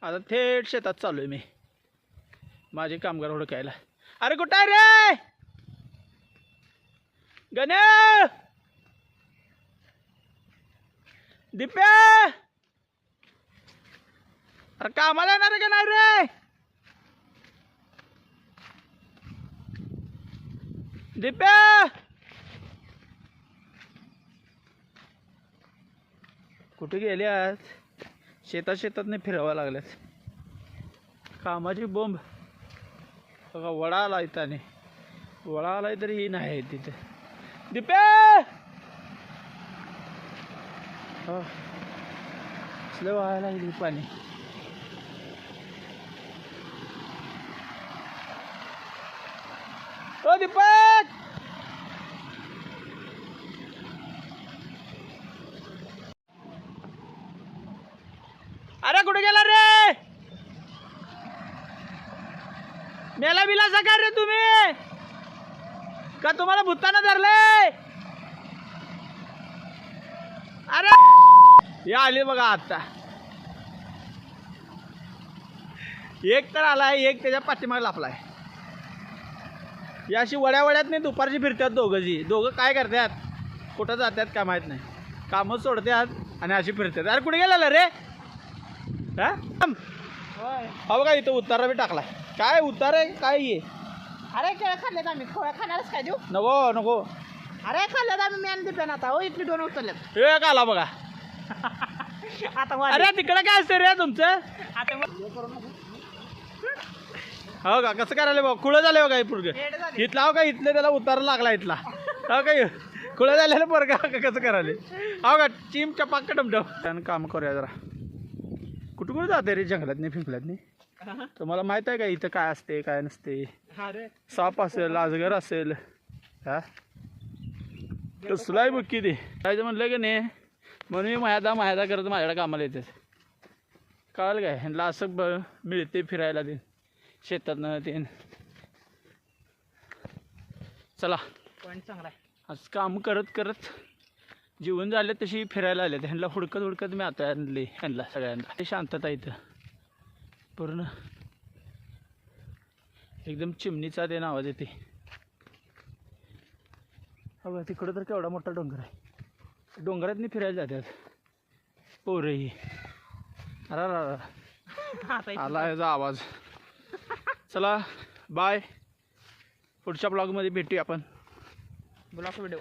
आता थेट शेतात चालू आहे मी माझे कामगार हुडकायला. अरे कुठं आहे रे गण्या दिप्या? अरे कामाला येणार का नाही रे दिप्या? कुठे गेले आज? शेतात नाही फिरावं लागल्यात. कामाची बोंब बघा. वडा आला इथं वडा आलाय तरी ही नाही तिथे. दिप्या असलं व्हायला लागली पाणी. ओ दीपक अरे कुठे गेला रे? मेला बिला सका रे तुम्ही का? तुम्हाला भूताना धरले? अरे या आली बघा आता. एक तर आलाय, एक त्याच्या पाठीमागे लापलाय. या अशी वड्यात नाही दुपारची फिरतात दोघं काय करतात, कुठं जातात काय माहीत नाही. कामं सोडतात आणि अशी फिरतात. अरे कुठे गेला रे? हा बघा इथं उतारा बी टाकला. काय उतार आहे काय ये? अरे केळं खाल्लेत आम्ही. खोळ्या खाणारच काय देऊ? नको. अरे खाल्लेत आम्ही. मॅन दिपेन आता. हो इथली 2 उचलल्यात. एक आला बघा. आता अरे तिकडे काय असतं रे तुमचं? आता हो का? कसं करायला बघ. खुळं झालं बघा पोरग इथला. हो का इथलं त्याला उतारा लागला इथला. हो का खुळं झालेलं पोरगा कसं करायला. हो का चिम चपाक डमडम. काम करूया जरा. कुठं जाते रे? जंगलात नाही फिंकल्यात नाही. तुम्हाला माहित आहे का इथं काय असते काय नसते? साप असेल, अजगर असेल. हा कसलाय बघ किती जायचं म्हणलं की नाही. म्हणून मी मायादा करत माझ्याकडे कामाला येते. कळलं काय? ह्यांना असं मिळते फिरायला ते शेतातनं ते. चला पॉईंट चांगला आहे. आज काम करत जीवन झाले तशी फिरायला आले. ह्यांना हुडकत मी आता आणले ह्यांना सगळ्यांना. ते शांतता इथं पूर्ण एकदम चिमणीचा ते आवाज येते. बघा तिकडं तर केवढा मोठा डोंगर आहे. डोंगरात फिरायला जातात पोरही. आला याचा आवाज. चला बाय. पुढच्या ब्लॉगमध्ये भेटूया आपण. Blog video.